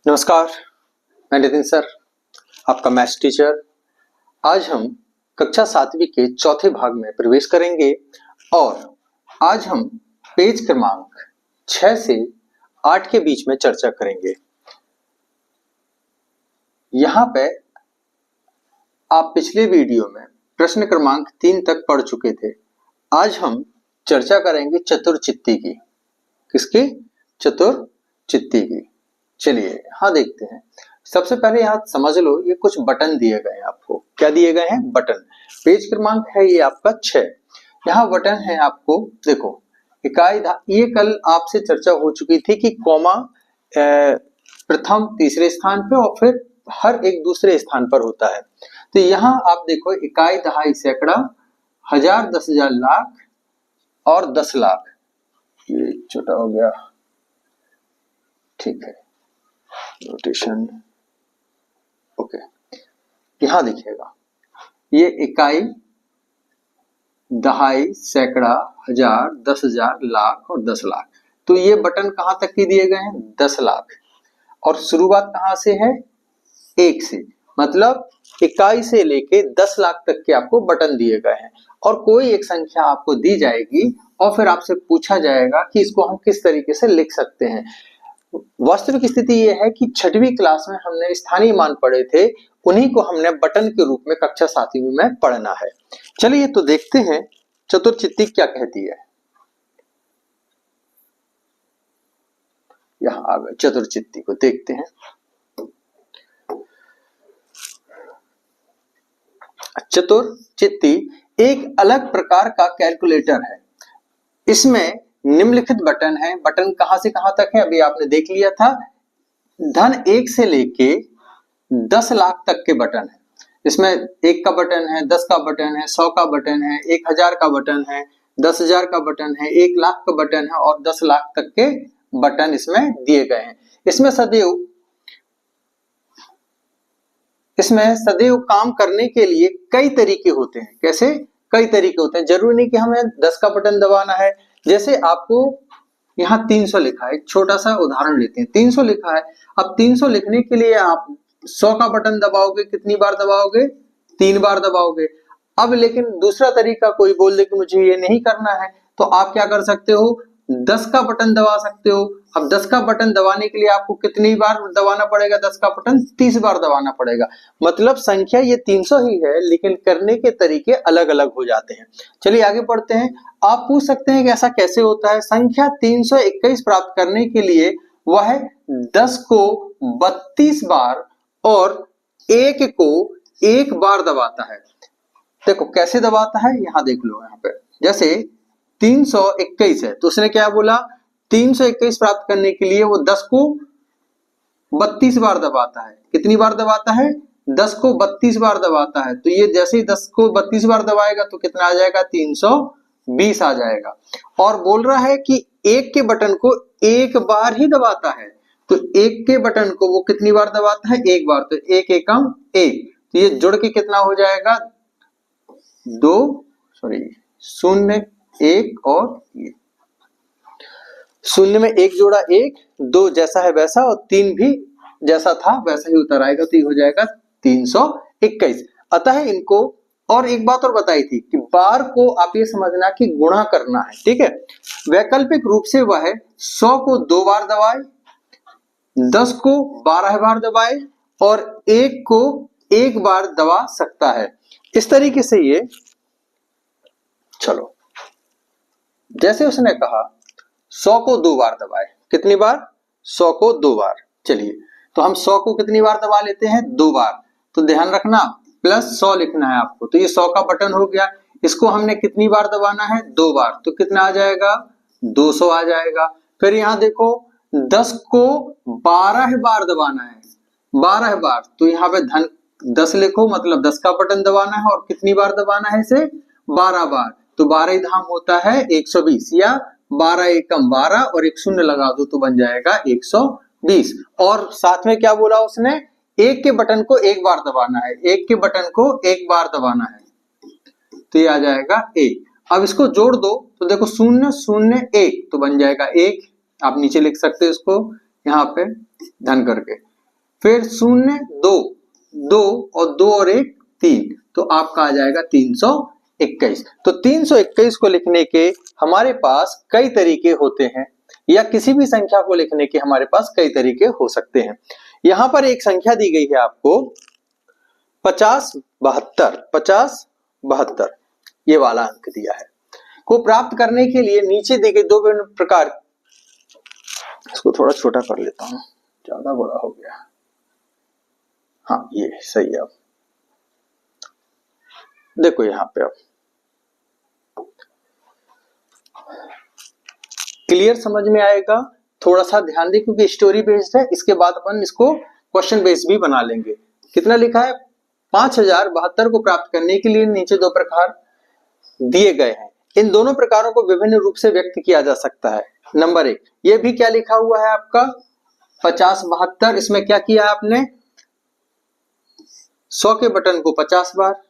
नमस्कार, मैं नितिन सर, आपका मैथ्स टीचर। आज हम कक्षा 7वीं के चौथे भाग में प्रवेश करेंगे और आज हम पेज क्रमांक 6 से 8 के बीच में चर्चा करेंगे। यहाँ पे आप पिछले वीडियो में प्रश्न क्रमांक 3 तक पढ़ चुके थे। आज हम चर्चा करेंगे चतुर्चित्ती की। किसकी? चतुर्चित्ती की। चलिए यहाँ देखते हैं। सबसे पहले यहाँ समझ लो, ये कुछ बटन दिए गए हैं आपको। क्या दिए गए हैं? बटन। पेज क्रमांक है ये आपका 6। यहाँ बटन है आपको, देखो इकाई ये कल आपसे चर्चा हो चुकी थी कि कॉमा प्रथम तीसरे स्थान पे और फिर हर एक दूसरे स्थान पर होता है। तो यहाँ आप देखो इकाई, दहाई, सैकड़ा, हजार, 10,000, लाख और 10 लाख। ये छोटा हो गया, ठीक है, नोटेशन ओके। यहां देखिएगा ये इकाई, दहाई, सैकड़ा, हजार, 10,000, लाख और 10 लाख। तो ये बटन कहां तक के दिए गए हैं? 10 लाख। और शुरुआत कहां से है? 1 से। मतलब इकाई से लेके 10 लाख तक के आपको बटन दिए गए हैं और कोई एक संख्या आपको दी जाएगी और फिर आपसे पूछा जाएगा कि इसको हम किस तरीके से लिख सकते हैं। वास्तविक स्थिति यह है कि 6वीं क्लास में हमने स्थानीय मान पढ़े थे, उन्हीं को हमने बटन के रूप में कक्षा 7वीं में पढ़ना है। चलिए तो देखते हैं चतुर्चित्ती क्या कहती है। यहां आ गए, चतुर्चित्ती को देखते हैं। चतुर्चित्ती एक अलग प्रकार का कैलकुलेटर है। इसमें निम्नलिखित बटन है। बटन कहां से कहां तक है अभी आपने देख लिया था। धन 1 से लेके 10 लाख तक के बटन है। इसमें 1 का बटन है, 10 का बटन है, 100 का बटन है, 1000 का बटन है, 10,000 का बटन है, 1 लाख का बटन है और 10 लाख तक के बटन इसमें दिए गए हैं। इसमें सदैव काम करने के लिए कई तरीके होते हैं। कैसे? कई तरीके होते हैं। जरूरी नहीं कि हमें 10 का बटन दबाना है। जैसे आपको यहाँ 300 लिखा है, एक छोटा सा उदाहरण लेते हैं। 300 लिखा है, अब 300 लिखने के लिए आप 100 का बटन दबाओगे, कितनी बार दबाओगे? 3 बार दबाओगे। अब लेकिन दूसरा तरीका, कोई बोल दे कि मुझे ये नहीं करना है, तो आप क्या कर सकते हो? 10 का बटन दबा सकते हो। अब 10 का बटन दबाने के लिए आपको कितनी बार दबाना पड़ेगा? 10 का बटन 30 बार दबाना पड़ेगा। मतलब संख्या ये 300 ही है, लेकिन करने के तरीके अलग अलग हो जाते हैं। चलिए आगे बढ़ते हैं। आप पूछ सकते हैं कि ऐसा कैसे होता है? संख्या 321 प्राप्त करने के लिए वह 10 को 32 बार और 1 को 1 बार दबाता है। देखो कैसे दबाता है, यहां देख लो। यहाँ पे जैसे 321 है तो उसने क्या बोला? 321 प्राप्त करने के लिए वो 10 को 32 बार दबाता है। कितनी बार दबाता है? 10 को 32 बार दबाता है। तो ये जैसे ही 10 को 32 बार दबाएगा तो कितना आ जाएगा? 320 आ जाएगा। और बोल रहा है कि 1 के बटन को 1 बार ही दबाता है। तो 1 के बटन को वो कितनी बार दबाता है? 1 बार। तो 1 एकम 1, तो ये जुड़ के कितना हो जाएगा? 0, 1 और ये 0 में 1 जोड़ा 1, 2 जैसा है वैसा और 3 भी जैसा था वैसा ही उतर आएगा। तो ये हो जाएगा 321। अतः इनको, और एक बात और बताई थी कि बार को आप ये समझना कि गुणा करना है, ठीक है। वैकल्पिक रूप से वह 100 को 2 बार दबाए, 10 को 12 बार दबाए और 1 को 1 बार दबा सकता है। इस तरीके से ये, चलो जैसे उसने कहा 100 को 2 बार दबाए। कितनी बार? 100 को 2 बार। चलिए तो हम 100 को कितनी बार दबा लेते हैं? 2 बार। तो ध्यान रखना प्लस 100 लिखना है आपको। तो ये 100 का बटन हो गया। इसको हमने कितनी बार दबाना है? 2 बार। तो कितना आ जाएगा? 200 आ जाएगा। फिर यहाँ देखो 10 को 12 बार दबाना है, 12 बार। तो यहाँ पे धन 10 लिखो, मतलब 10 का बटन दबाना है और कितनी बार दबाना है इसे? 12 बार। तो 12 धाम होता है 120, या 12 एकम 12 और एक शून्य लगा दो तो बन जाएगा 120। और साथ में क्या बोला उसने? 1 के बटन को 1 बार दबाना है, 1 के बटन को 1 बार दबाना है। तो ये आ जाएगा 1। अब इसको जोड़ दो तो देखो 0 0 1 तो बन जाएगा 1। आप नीचे लिख सकते हो इसको यहाँ पे धन करके। फिर 0 2 2 और 2 और 1 3, तो आपका आ जाएगा 321। तो 321 को लिखने के हमारे पास कई तरीके होते हैं, या किसी भी संख्या को लिखने के हमारे पास कई तरीके हो सकते हैं। यहां पर एक संख्या दी गई है आपको 5072 ये वाला अंक दिया है, को प्राप्त करने के लिए नीचे दी गई दो विभिन्न प्रकार, इसको थोड़ा छोटा कर लेता हूं, ज्यादा बड़ा हो गया, हाँ ये सही है। अब देखो यहां पे अब क्लियर समझ में आएगा, थोड़ा सा ध्यान दें क्योंकि स्टोरी बेस्ड है, इसके बाद अपन इसको क्वेश्चन बेस्ड भी बना लेंगे। कितना लिखा है 5072 को प्राप्त करने के लिए नीचे दो प्रकार दिए गए हैं, इन दोनों प्रकारों को विभिन्न रूप से व्यक्त किया जा सकता है। नंबर 1, ये भी क्या लिखा हुआ है आपका 5072, इसमें क्या किया आपने 100 के बटन को 50 बार,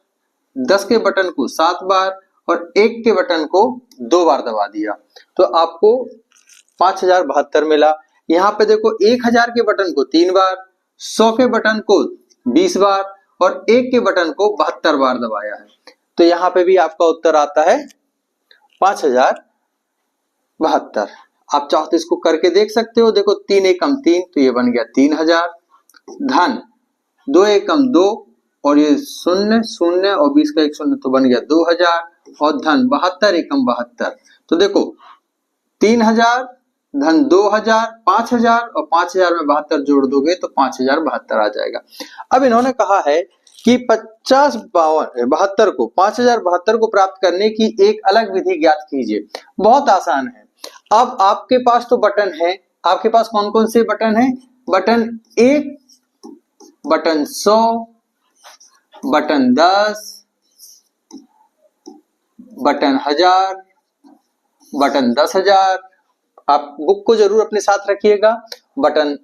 10 के बटन को 7 बार और 1 के बटन को 2 बार दबा दिया, तो आपको 5072 मिला। यहाँ पे देखो 1000 के बटन को 3 बार, 100 के बटन को 20 बार और 1 के बटन को 72 बार दबाया है, तो यहाँ पे भी आपका उत्तर आता है 5072। आप चाहो तो इसको करके देख सकते हो, देखो 3 एकम 3 तो ये बन गया 3000, धन 2 एकम 2 और ये 0 0 और 20 का 1 0 तो बन गया 2000 और धन 72 एकम 72, तो देखो 3000 धन 2000 5000 और 5000 में 72 जोड़ दोगे तो 5072 आ जाएगा। अब इन्होंने कहा है कि 5072 को 5072 को प्राप्त करने की एक अलग विधि ज्ञात कीजिए। बहुत आसान है। अब आपके पास तो बटन है, आपके पास कौन कौन से बटन है, button 1, button 100, button 10, button 1000, button 10,000, आप बुक को जरूर अपने साथ रखिएगा, बटन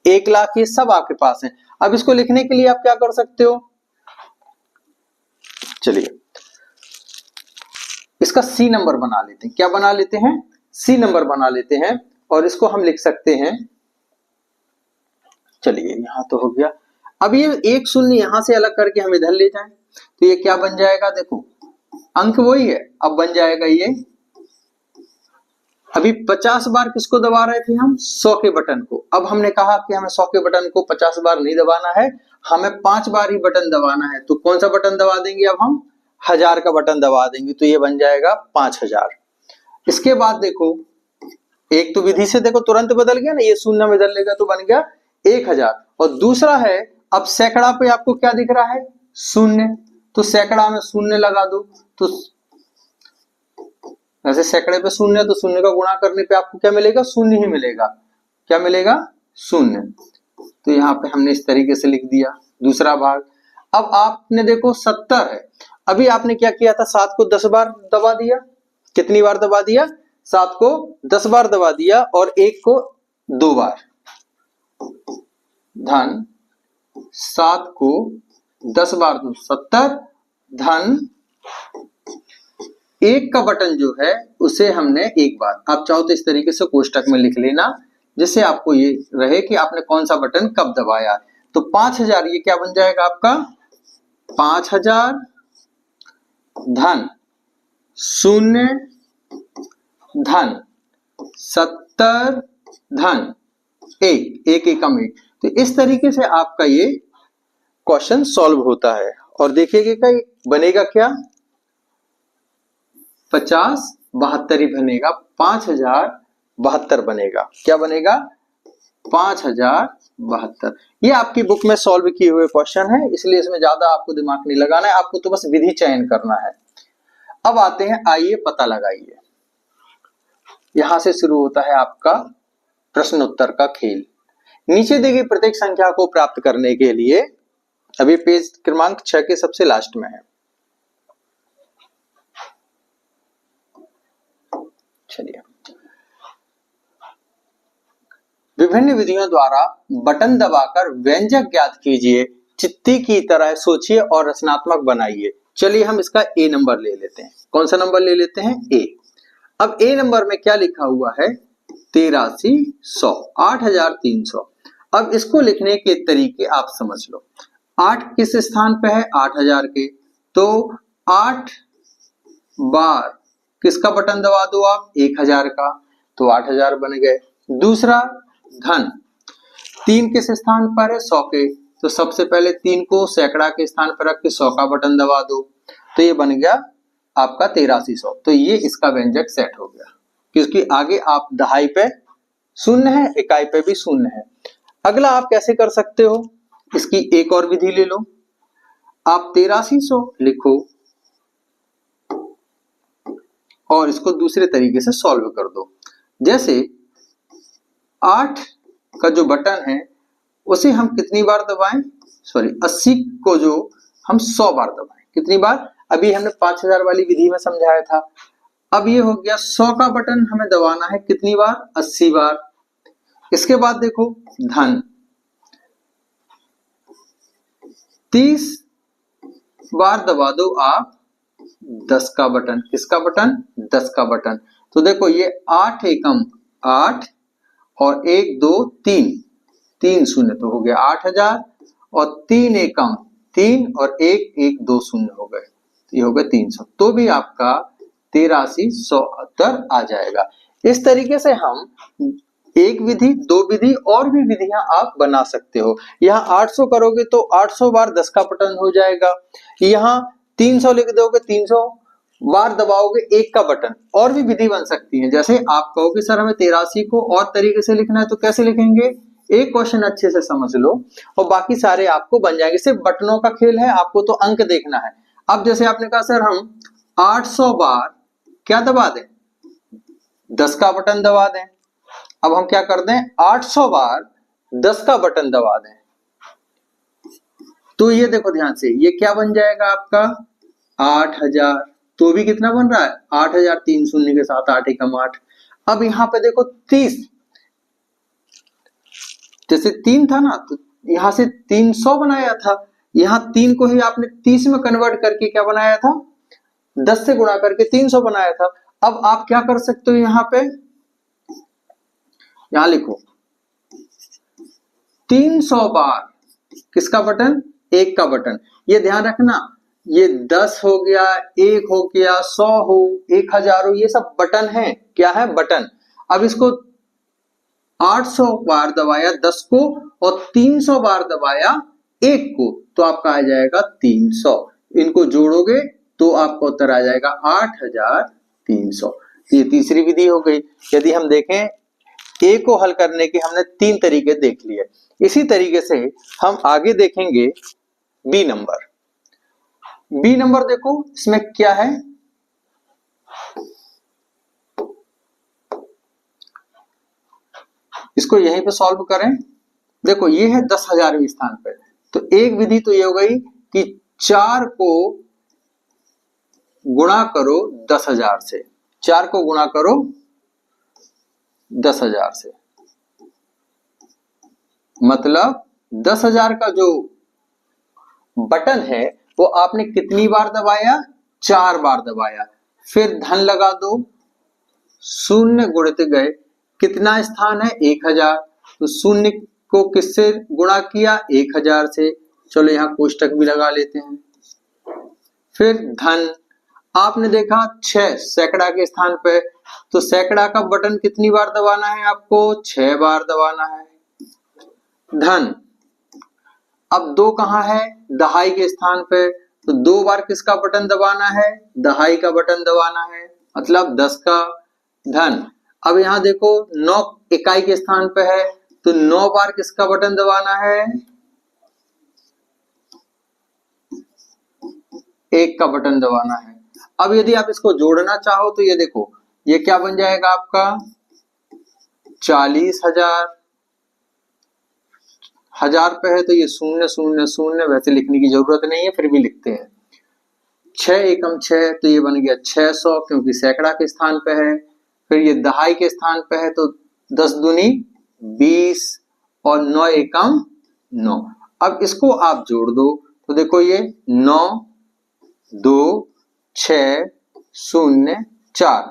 1,00,000, ये सब आपके पास है। अब इसको लिखने के लिए आप क्या कर सकते हो, चलिए इसका सी नंबर बना लेते हैं। क्या बना लेते हैं, सी नंबर बना लेते हैं और इसको हम लिख सकते हैं, चलिए यहां तो हो गया। अब ये 1 0 यहां से अलग करके हम इधर ले जाएं तो ये क्या बन जाएगा, देखो अंक वही है, अब बन जाएगा ये, अभी 50 बार किसको दबा रहे थे हम 100 के बटन को, अब हमने कहा कि हमें 100 के बटन को 50 बार नहीं दबाना है, हमें 5 बार ही बटन दबाना है, तो कौन सा बटन दबा देंगे, अब हम 1000 का बटन दबा देंगे, तो ये बन जाएगा 5000। इसके बाद देखो एक तो विधि से देखो तुरंत बदल गया ना, ये शून्य में बदल लेगा तो बन गया 1000, और दूसरा है अब सैकड़ा पे आपको क्या दिख रहा है शून्य, तो सैकड़ा में शून्य लगा दो, तो वैसे सैकड़े पे शून्य, तो शून्य का गुणा करने पे आपको क्या मिलेगा, शून्य ही मिलेगा, क्या मिलेगा शून्य, तो यहाँ पे हमने इस तरीके से लिख दिया दूसरा भाग। अब आपने देखो 70 है, अभी आपने क्या किया था 7 को 10 बार दबा दिया, कितनी बार दबा दिया 7 को 10 बार दबा दिया और 1 को 2 बार, धन 7 को 10 बार तो 70, धन 1 का बटन जो है उसे हमने 1 बार, आप चाहो तो इस तरीके से कोष्टक में लिख लेना जिससे आपको ये रहे कि आपने कौन सा बटन कब दबाया। तो 5000 ये क्या बन जाएगा आपका 5000, धन 0, धन 70, धन 1 1 एकम 1, तो इस तरीके से आपका ये क्वेश्चन सॉल्व होता है। और देखिएगा बनेगा क्या 5072 ही बनेगा, 5072 बनेगा, क्या बनेगा 5072। ये आपकी बुक में सॉल्व किए हुए क्वेश्चन है, इसलिए इसमें ज्यादा आपको दिमाग नहीं लगाना है, आपको तो बस विधि चयन करना है। अब आते हैं, आइए पता लगाइए, यहां से शुरू होता है आपका प्रश्न उत्तर का खेल। नीचे दी गई प्रत्येक संख्या को प्राप्त करने के लिए, अभी पेज क्रमांक 6 के सबसे लास्ट में है, चलिए विभिन्न विधियों द्वारा बटन दबाकर व्यंजक ज्ञात कीजिए, चिट्ठी की तरह सोचिए और रचनात्मक बनाइए। चलिए हम इसका ए नंबर ले लेते हैं, कौन सा नंबर ले लेते हैं ए। अब ए नंबर में क्या लिखा हुआ है 8300, 8300। अब इसको लिखने के तरीके आप समझ लो। 8 किस स्थान पे है? 8000 के, तो 8 बार किसका बटन दबा दो आप? 1000 का, तो 8000 बन गए। दूसरा धन, 3 किस स्थान पर है? 100 के, तो सबसे पहले 3 को सैकड़ा के स्थान पर रख के 100 का बटन दबा दो, तो ये बन गया आपका 8300। तो ये इसका व्यंजक सेट हो गया, क्योंकि आगे आप दहाई पे शून्य है, इकाई पे भी शून्य है। अगला आप कैसे कर सकते हो, इसकी एक और विधि ले लो। आप 8300 लिखो और इसको दूसरे तरीके से सॉल्व कर दो। जैसे 8 का जो बटन है उसे हम कितनी बार दबाएं? सॉरी, 80 को जो हम 100 बार दबाएं। कितनी बार? अभी हमने 5000 वाली विधि में समझाया था। अब ये हो गया 100 का बटन हमें दबाना है कितनी बार? 80 बार। इसके बाद देखो धन, 30 बार दबा दो आप 10 का बटन। किसका बटन? 10 का बटन। तो देखो ये 8 एकम 8 और 1 2 3, 3 शून्य, तो हो गया 8000, और 3 एकम 3 और 1 1 2 शून्य हो गए, ये हो गया 300। तो भी आपका 8300 उत्तर आ जाएगा। इस तरीके से हम एक विधि, दो विधि और भी विधियां आप बना सकते हो। यहाँ 800 करोगे तो 800 बार 10 का बटन हो जाएगा। यहाँ 300 लिख दोगे, 300 बार दबाओगे 1 का बटन। और भी विधि बन सकती है। जैसे आप कहोगे सर हमें 83 को और तरीके से लिखना है, तो कैसे लिखेंगे? एक क्वेश्चन अच्छे से समझ लो और बाकी सारे आपको बन जाएंगे। सिर्फ बटनों का खेल है, आपको तो अंक देखना है। अब जैसे आपने कहा सर हम 800 बार क्या दबा दें? 10 का बटन दबा दें। अब हम क्या कर दें? 800 बार 10 का बटन दबा दें। तो ये देखो ध्यान से, ये क्या बन जाएगा आपका? 8000। तो भी कितना बन रहा है? 8000, 3 शून्य के साथ 8 एकम 8। अब यहां पे देखो 30, जैसे 3 था ना, तो यहां से 300 बनाया था। यहां 3 को ही आपने 30 में कन्वर्ट करके क्या बनाया था? 10 से गुणा करके 300 बनाया था। अब आप क्या कर सकते हो? यहां पे यहां लिखो 300 बार किसका बटन? 1 का बटन। ये ध्यान रखना, ये 10 हो गया, 1 हो गया, 100 हो, 1000 हो, ये सब बटन है। क्या है? बटन। अब इसको 800 बार दबाया 10 को और 300 बार दबाया 1 को, तो आपका आ जाएगा 300। इनको जोड़ोगे तो आपका उत्तर आ जाएगा 8300। ये तीसरी विधि हो गई। यदि हम देखें, ए को हल करने के हमने 3 तरीके देख लिए। इसी तरीके से हम आगे देखेंगे बी नंबर। बी नंबर देखो, इसमें क्या है? इसको यहीं पे सॉल्व करें। देखो ये है 10,000वें स्थान पे, तो एक विधि तो ये हो गई कि 4 को गुणा करो 10,000 से। 4 को गुणा करो 10,000 से, मतलब 10,000 का जो बटन है वो आपने कितनी बार दबाया? 4 बार दबाया। फिर धन लगा दो, शून्य गुणित गए, कितना स्थान है? 1000, तो शून्य को किससे गुणा किया? 1000 से। चलो यहां कोष्टक भी लगा लेते हैं। फिर धन, आपने देखा 6 सैकड़ा के स्थान पे, तो सैकड़ा का बटन कितनी बार दबाना है आपको? 6 बार दबाना है। धन, अब 2 कहां है? दहाई के स्थान पे, तो 2 बार किसका बटन दबाना है? दहाई का बटन दबाना है, मतलब 10 का। धन, अब यहां देखो 9 इकाई के स्थान पे है, तो 9 बार किसका बटन दबाना है? 1 का बटन दबाना है। अब यदि आप इसको जोड़ना चाहो तो ये देखो, ये क्या बन जाएगा आपका? 40,000। 1000 पे है तो ये 0 0 0, वैसे लिखने की जरूरत नहीं है, फिर भी लिखते हैं। 6 एकम 6, तो ये बन गया 600, क्योंकि सैकड़ा के स्थान पे है। फिर ये दहाई के स्थान पे है, तो 10 दूनी 20 और 9 एकम 9। अब इसको आप जोड़ दो तो देखो ये 9 2 6 0 4,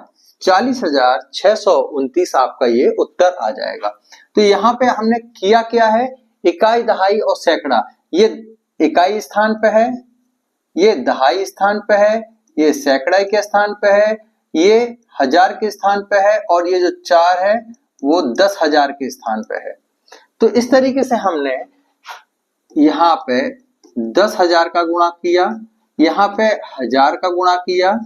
40,629 आपका ये उत्तर आ जाएगा। तो यहाँ पे हमने किया क्या है, इकाई, दहाई और सैकड़ा, ये इकाई स्थान पे है, ये दहाई स्थान पे है, ये सैकड़ा के स्थान पे है, ये हजार के स्थान पे है, और ये जो 4 है वो 10,000 के स्थान पे है। तो इस तरीके से हमने यहाँ पे 10,000 का गुणा किया, यहाँ पे 1000 का गुणा किया,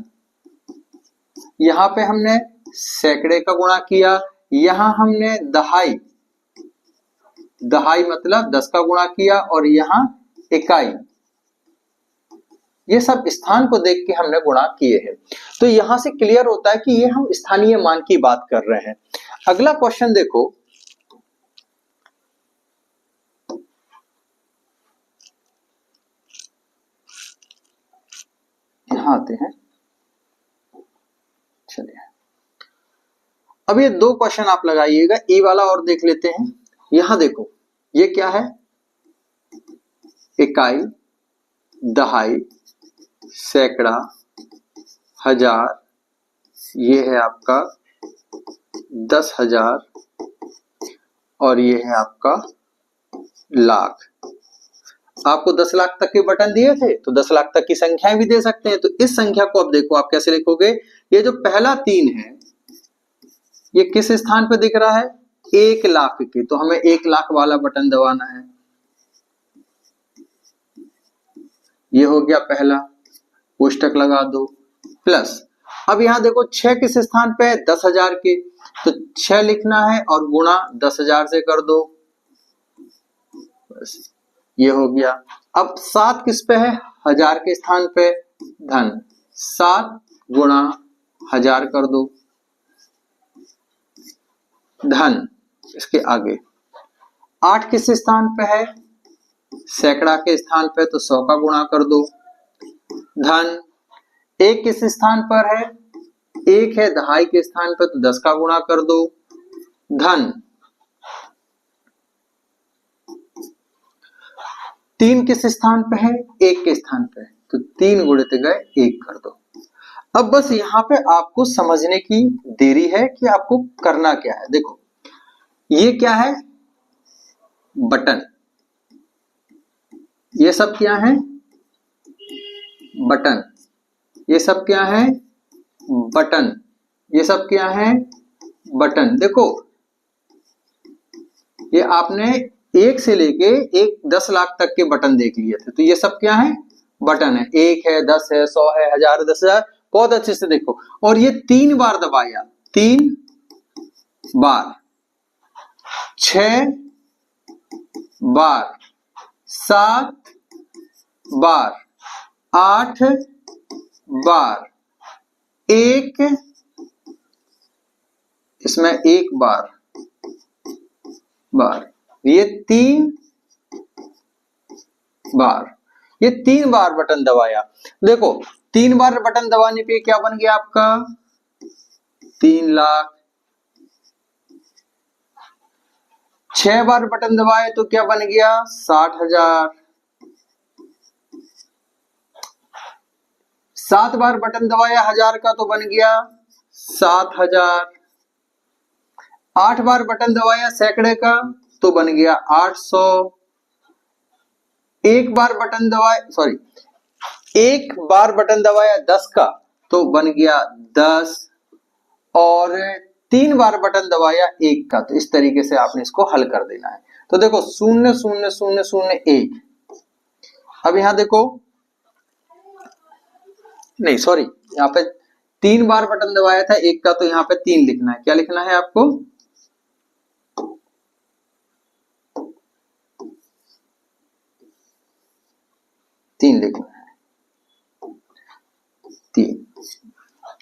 यहाँ पे हमने सैकड़े का गुणा किया, यहाँ हमने दहाई, दहाई मतलब 10 का गुणा किया, और यहाँ इकाई, ये सब स्थान को देख के हमने गुणा किए हैं। तो यहां से क्लियर होता है कि ये हम स्थानीय मान की बात कर रहे हैं। अगला क्वेश्चन देखो, यहां आते हैं, चलिए अब ये 2 क्वेश्चन आप लगाइएगा, ई वाला और देख लेते हैं। यहां देखो ये क्या है, इकाई, दहाई, सैकड़ा, हजार, ये है आपका 10,000, और ये है आपका लाख। आपको 10 लाख तक के बटन दिए थे, तो 10 लाख तक की संख्याएं भी दे सकते हैं। तो इस संख्या को अब देखो आप कैसे लिखोगे, ये जो पहला 3 है ये किस स्थान पे दिख रहा है, 1 लाख के, तो हमें 1 लाख वाला बटन दबाना है। ये हो गया पहला, पुस्तक लगा दो, प्लस अब यहां देखो 6 किस स्थान पे है, 10,000 के, तो 6 लिखना है और गुणा 10,000 से कर दो, बस ये हो गया। अब 7 किस पे है, 1000 के स्थान पे, धन 7 गुणा 1000 कर दो, धन इसके आगे। 8 किस स्थान पे है, सैकड़ा के स्थान पे, तो 100 का गुणा कर दो, धन 1 किस स्थान पर है, 1 है दहाई के स्थान पे, तो 10 का गुणा कर दो, धन 3 किस स्थान पे है, 1 के स्थान पे, तो 3 गुणित गए 1 कर दो। अब बस यहाँ पे आपको समझने की देरी है कि आपको करना क्या है। देखो ये क्या है, बटन, ये सब क्या है, बटन, ये सब क्या है, बटन, ये सब क्या है, बटन। देखो ये आपने 1 से लेके 10 लाख तक के बटन देख लिए थे, तो ये सब क्या है, बटन है। 1 है, 10 है, 100 है, 1000, 10,000, बहुत अच्छे से देखो। और ये 3 बार दबाया, 3 बार, 6 बार, 7 बार, 8 बार, 1, इसमें 1 बार, ये 3 बार, ये 3 बार बटन दबाया। देखो 3 बार बटन दबाने पे क्या बन गया आपका, 3 लाख। 6 बार बटन दबाए तो क्या बन गया, 60,000। 7 बार बटन दबाया 1000 का, तो बन गया 7,000। 8 बार बटन दबाया सैकड़े का, तो बन गया 800। 1 बार बटन दबाया 10 का, तो बन गया 10, और 3 बार बटन दबाया 1 का। तो इस तरीके से आपने इसको हल कर देना है। तो देखो 0 0 0 0 1। अब यहां देखो, नहीं सॉरी, यहाँ पे 3 बार बटन दबाया था 1 का, तो यहाँ पे 3 लिखना है। क्या लिखना है आपको, 3 लिखना है, 3।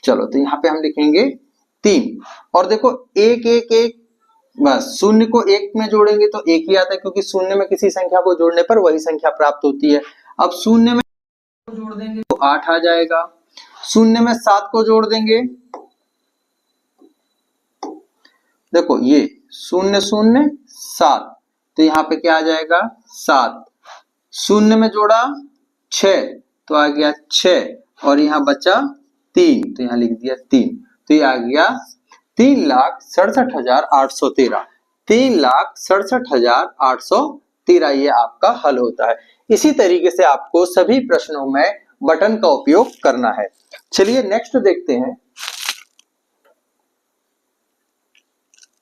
चलो तो यहाँ पे हम लिखेंगे 3। और देखो 1 1 1, बस 0 को 1 में जोड़ेंगे तो 1 ही आता है, क्योंकि 0 में किसी संख्या को जोड़ने पर वही संख्या प्राप्त होती है। अब 0 में जोड़ देंगे तो 8 आ जाएगा, 0 में 7 को जोड़ देंगे, देखो ये 0 0 7, तो यहाँ पे क्या आ जाएगा, 7। 0 में जोड़ा 6, तो आ गया 6, और यहाँ बचा 3, तो यहाँ लिख दिया 3। तो ये आ गया 3,67,813। 3,67,813 ये आपका हल होता है। इसी तरीके से आपको सभी प्रश्नों में बटन का उपयोग करना है। चलिए नेक्स्ट देखते हैं।